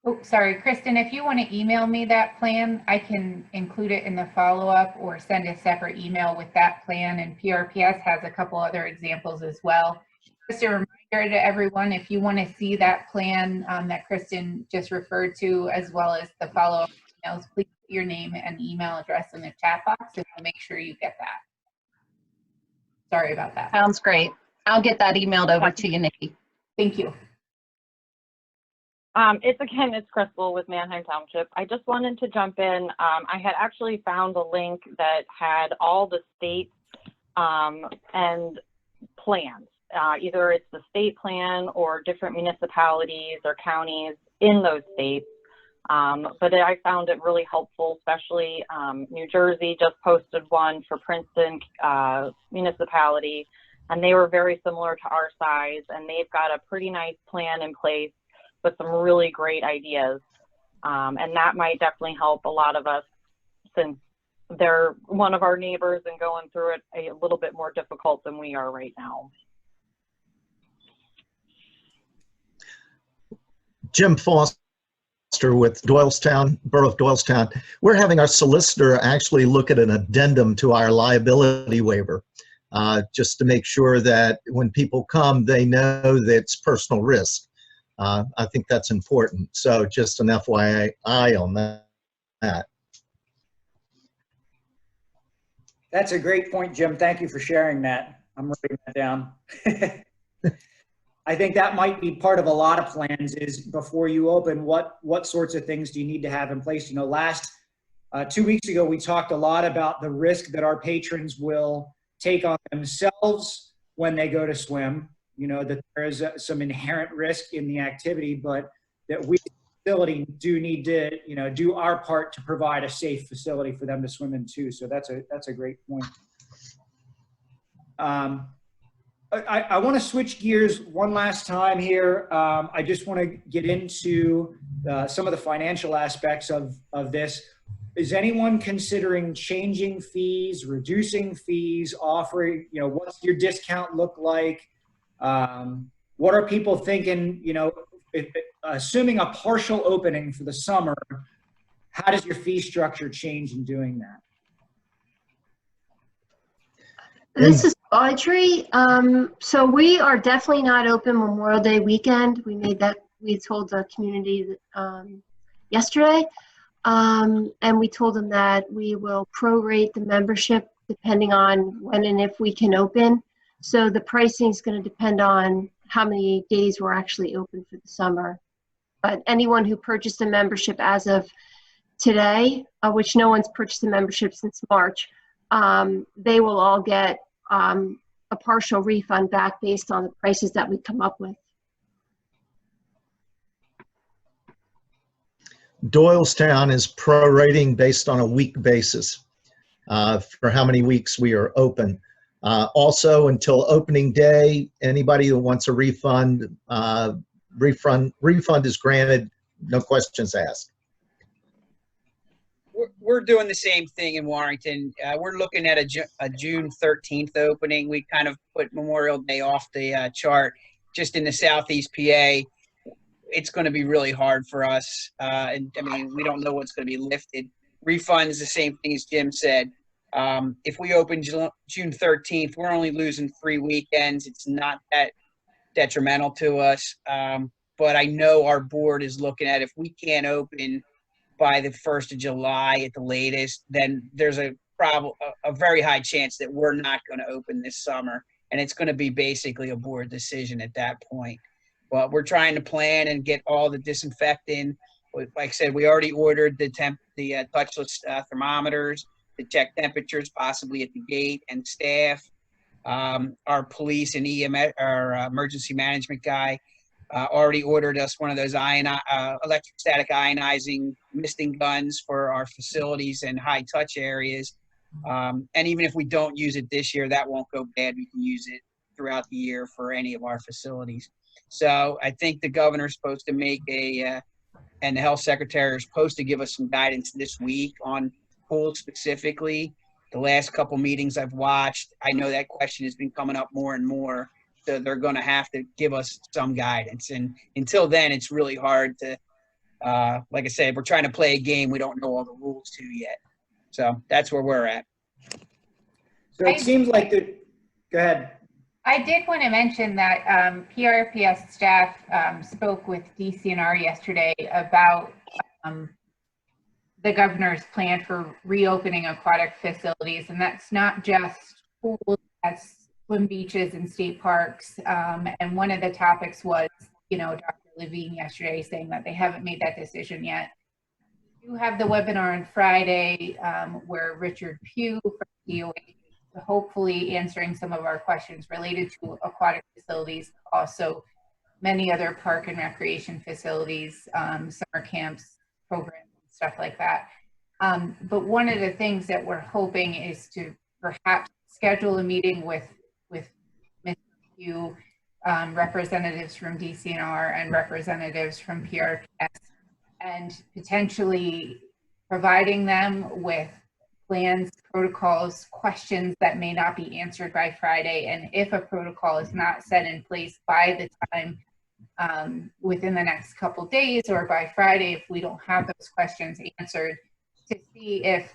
Oh, sorry, Kristen, if you want to email me that plan, I can include it in the follow-up or send a separate email with that plan. And PRPS has a couple other examples as well. Just a reminder to everyone, if you want to see that plan that Kristen just referred to, as well as the follow-up emails, please put your name and email address in the chat box and we'll make sure you get that. Sorry about that. Sounds great. I'll get that emailed over to you, Nikki. Thank you. It's Crystal with Manheim Township. I just wanted to jump in. I had actually found a link that had all the states and plans. Either it's the state plan or different municipalities or counties in those states. But I found it really helpful, especially New Jersey just posted one for Princeton municipality, and they were very similar to our size, and they've got a pretty nice plan in place with some really great ideas. And that might definitely help a lot of us since they're one of our neighbors and going through it a little bit more difficult than we are right now. Jim Foster with Doylestown, Borough of Doylestown. We're having our solicitor actually look at an addendum to our liability waiver, just to make sure that when people come, they know that it's personal risk. I think that's important. So just an FYI on that. That's a great point, Jim. Thank you for sharing that. I'm writing that down. I think that might be part of a lot of plans is before you open, what sorts of things do you need to have in place? You know, 2 weeks ago, we talked a lot about the risk that our patrons will take on themselves when they go to swim. You know, that there is some inherent risk in the activity, but that we as a facility do need to, you know, do our part to provide a safe facility for them to swim in too. So that's a great point. I want to switch gears one last time here. I just want to get into some of the financial aspects of this. Is anyone considering changing fees, reducing fees, offering, you know, what's your discount look like? What are people thinking, you know, assuming a partial opening for the summer, how does your fee structure change in doing that? This is Audrey. So we are definitely not open Memorial Day weekend. We told the community yesterday. And we told them that we will prorate the membership depending on when and if we can open. So the pricing is going to depend on how many days we're actually open for the summer. But anyone who purchased a membership as of today, which no one's purchased a membership since March, they will all get a partial refund back based on the prices that we come up with. Doylestown is prorating based on a week basis for how many weeks we are open. Also, until opening day, anybody who wants a refund, refund is granted, no questions asked. We're doing the same thing in Warrington. We're looking at a June 13th opening. We kind of put Memorial Day off the chart. Just in the Southeast PA, it's going to be really hard for us. And I mean, we don't know what's going to be lifted. Refund is the same thing as Jim said. If we open June 13th, we're only losing 3 weekends. It's not that detrimental to us. But I know our board is looking at if we can't open by the 1st of July at the latest, then there's a very high chance that we're not going to open this summer, and it's going to be basically a board decision at that point. But we're trying to plan and get all the disinfecting. Like I said, we already ordered the touchless thermometers to check temperatures, possibly at the gate, and staff. Our police and EMS, our emergency management guy, already ordered us one of those electrostatic ionizing misting guns for our facilities and high touch areas. And even if we don't use it this year, that won't go bad. We can use it throughout the year for any of our facilities. So I think the governor's supposed to make and the health secretary is supposed to give us some guidance this week on pools specifically. The last couple meetings I've watched, I know that question has been coming up more and more. So they're going to have to give us some guidance. And until then, it's really hard to, like I said, we're trying to play a game we don't know all the rules to yet. So that's where we're at. So it seems like the, go ahead. I did want to mention that PRPS staff spoke with DCNR yesterday about the governor's plan for reopening aquatic facilities. And that's not just pools, that's swim beaches and state parks. And one of the topics was, Dr. Levine yesterday saying that they haven't made that decision yet. We do have the webinar on Friday where Richard Pugh from DOH is hopefully answering some of our questions related to aquatic facilities, also many other park and recreation facilities, summer camps, programs, stuff like that. But one of the things that we're hoping is to perhaps schedule a meeting with Mr. Pugh, representatives from DCNR and representatives from PRPS, and potentially providing them with plans, protocols, questions that may not be answered by Friday. And if a protocol is not set in place by the time within the next couple days or by Friday, if we don't have those questions answered, to see if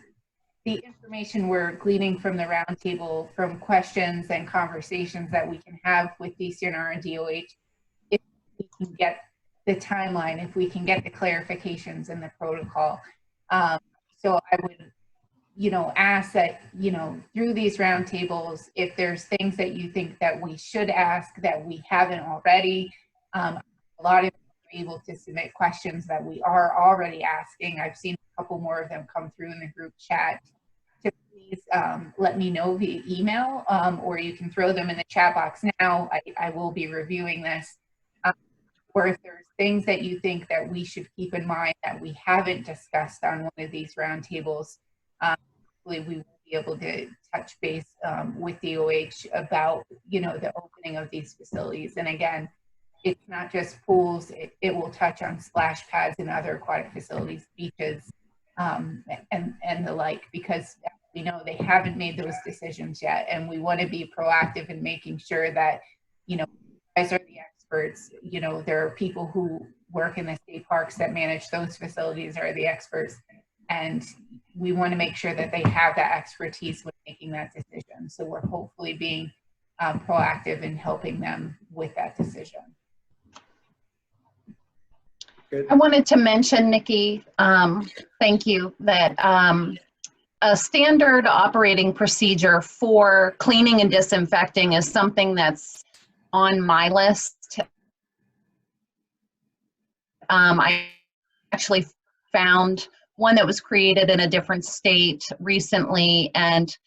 the information we're gleaning from the roundtable, from questions and conversations that we can have with DCNR and DOH, if we can get the timeline, if we can get the clarifications in the protocol. So I would, ask that, through these roundtables, if there's things that you think that we should ask that we haven't already, a lot of you are able to submit questions that we are already asking. I've seen a couple more of them come through in the group chat. To please let me know via email, or you can throw them in the chat box now. I will be reviewing this. Or if there's things that you think that we should keep in mind that we haven't discussed on one of these roundtables, hopefully we will be able to touch base with DOH about, the opening of these facilities. And again, it's not just pools, it will touch on splash pads and other aquatic facilities, beaches, and the like, because we know they haven't made those decisions yet. And we want to be proactive in making sure that, you guys are the experts. There are people who work in the state parks that manage those facilities are the experts. And we want to make sure that they have that expertise when making that decision. So we're hopefully being proactive in helping them with that decision. I wanted to mention, Nikki, thank you, that a standard operating procedure for cleaning and disinfecting is something that's on my list. I actually found one that was created in a different state recently, and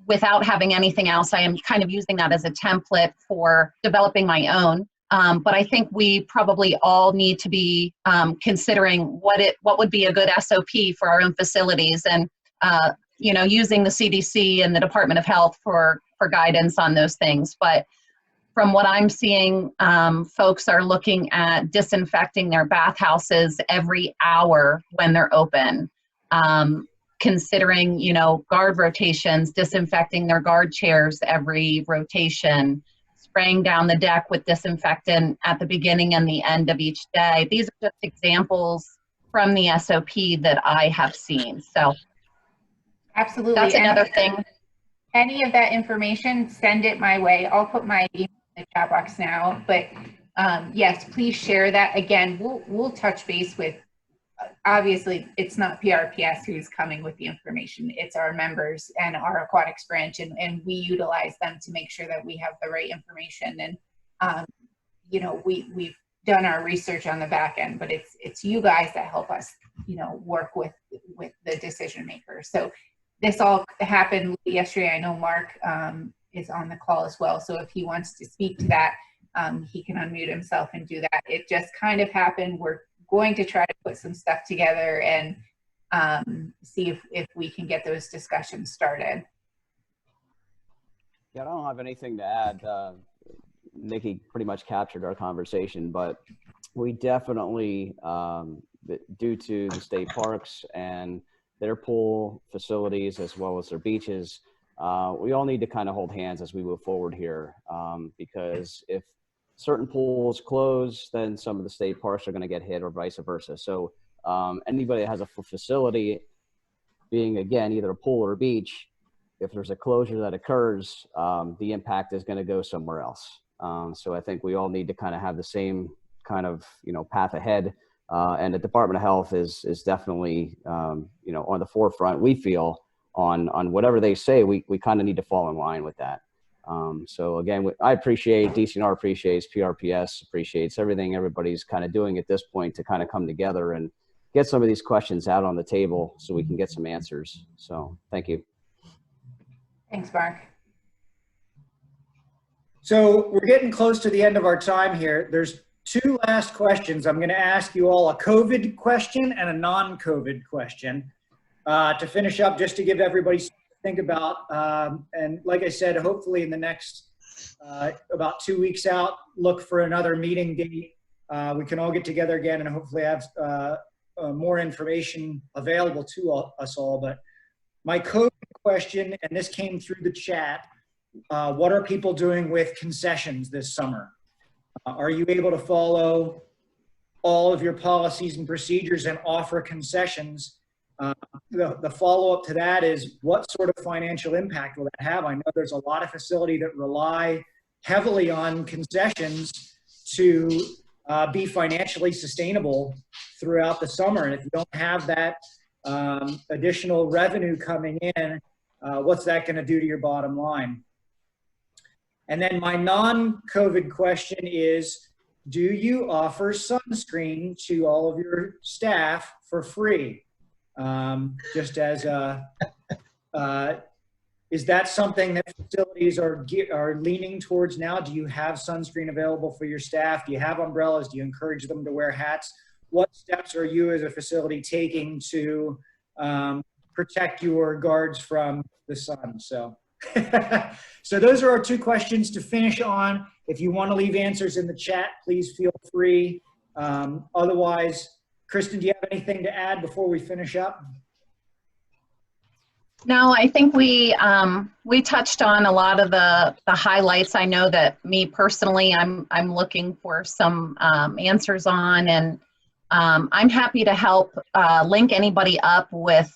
without having anything else, I am kind of using that as a template for developing my own. But I think we probably all need to be considering what would be a good SOP for our own facilities, and using the CDC and the Department of Health for guidance on those things. But from what I'm seeing, folks are looking at disinfecting their bathhouses every hour when they're open, considering, guard rotations, disinfecting their guard chairs every rotation, spraying down the deck with disinfectant at the beginning and the end of each day. These are just examples from the SOP that I have seen. So absolutely, that's another thing. Any of that information, send it my way. I'll put my email in the chat box now, but yes, please share that. Again, we'll touch base with obviously it's not PRPS who's coming with the information, it's our members and our aquatics branch, and we utilize them to make sure that we have the right information. And you know, we've done our research on the back end, but it's you guys that help us, you know, work with the decision makers. So this all happened yesterday. I know Mark is on the call as well, so if he wants to speak to that, he can unmute himself and do that. It just kind of happened. We're going to try to put some stuff together and see if we can get those discussions started. Yeah, I don't have anything to add. Nikki pretty much captured our conversation, but we definitely, due to the state parks and their pool facilities as well as their beaches, we all need to kind of hold hands as we move forward here, because if certain pools close, then some of the state parks are going to get hit, or vice versa. So anybody that has a facility, being again either a pool or a beach, if there's a closure that occurs, the impact is going to go somewhere else. So I think we all need to kind of have the same kind of, you know, path ahead. And the Department of Health is definitely, you know, on the forefront, we feel, on whatever they say. We kind of need to fall in line with that. So again, I appreciate, DCNR appreciates, PRPS appreciates everything everybody's kind of doing at this point to kind of come together and get some of these questions out on the table so we can get some answers. So thank you. Thanks, Mark. So we're getting close to the end of our time here. There's two last questions. I'm going to ask you all a COVID question and a non-COVID question to finish up, just to give everybody something to think about. And like I said, hopefully in the next about 2 weeks out, look for another meeting date. We can all get together again and hopefully have more information available to us all. But my COVID question, and this came through the chat, what are people doing with concessions this summer? Are you able to follow all of your policies and procedures and offer concessions? The follow-up to that is, what sort of financial impact will that have? I know there's a lot of facilities that rely heavily on concessions to be financially sustainable throughout the summer. And if you don't have that additional revenue coming in, what's that going to do to your bottom line? And then my non-COVID question is, do you offer sunscreen to all of your staff for free? Just as is that something that facilities are leaning towards now? Do you have sunscreen available for your staff? Do you have umbrellas? Do you encourage them to wear hats? What steps are you as a facility taking to protect your guards from the sun? So, so those are our two questions to finish on. If you want to leave answers in the chat, please feel free. Otherwise, Kristen, do you have anything to add before we finish up? No, I think we touched on a lot of the highlights. I know that me personally, I'm looking for some answers on, and I'm happy to help link anybody up with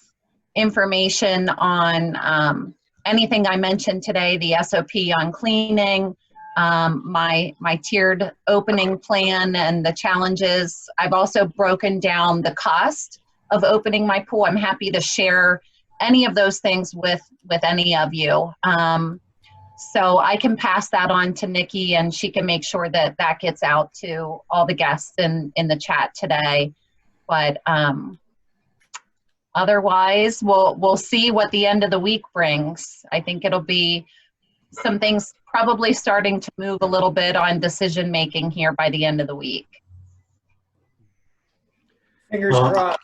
information on anything I mentioned today, the SOP on cleaning, my tiered opening plan and the challenges. I've also broken down the cost of opening my pool. I'm happy to share any of those things with any of you. So I can pass that on to Nikki, and she can make sure that that gets out to all the guests in the chat today. But otherwise, we'll see what the end of the week brings. I think it'll be some things probably starting to move a little bit on decision making here by the end of the week. Fingers crossed.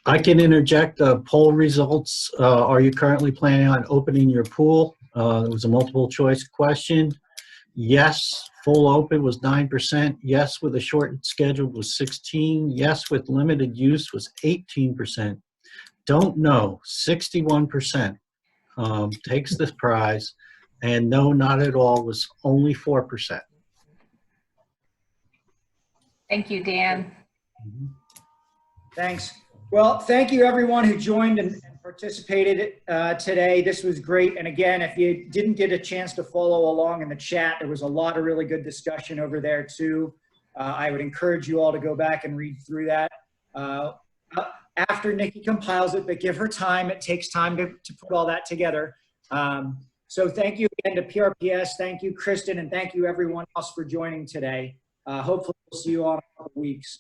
I can interject poll results. Are you currently planning on opening your pool? It was a multiple choice question. Yes, full open was 9%. Yes, with a shortened schedule was 16%. Yes, with limited use was 18%. Don't know, 61% takes the prize. And no, not at all was only 4%. Thank you, Dan. Thanks. Well, thank you everyone who joined and participated today. This was great. And again, if you didn't get a chance to follow along in the chat, there was a lot of really good discussion over there too. I would encourage you all to go back and read through that. after Nikki compiles it, but give her time. It takes time to put all that together. So thank you again to PRPS. Thank you, Kristen, and thank you everyone else for joining today. Hopefully we'll see you all in a couple weeks.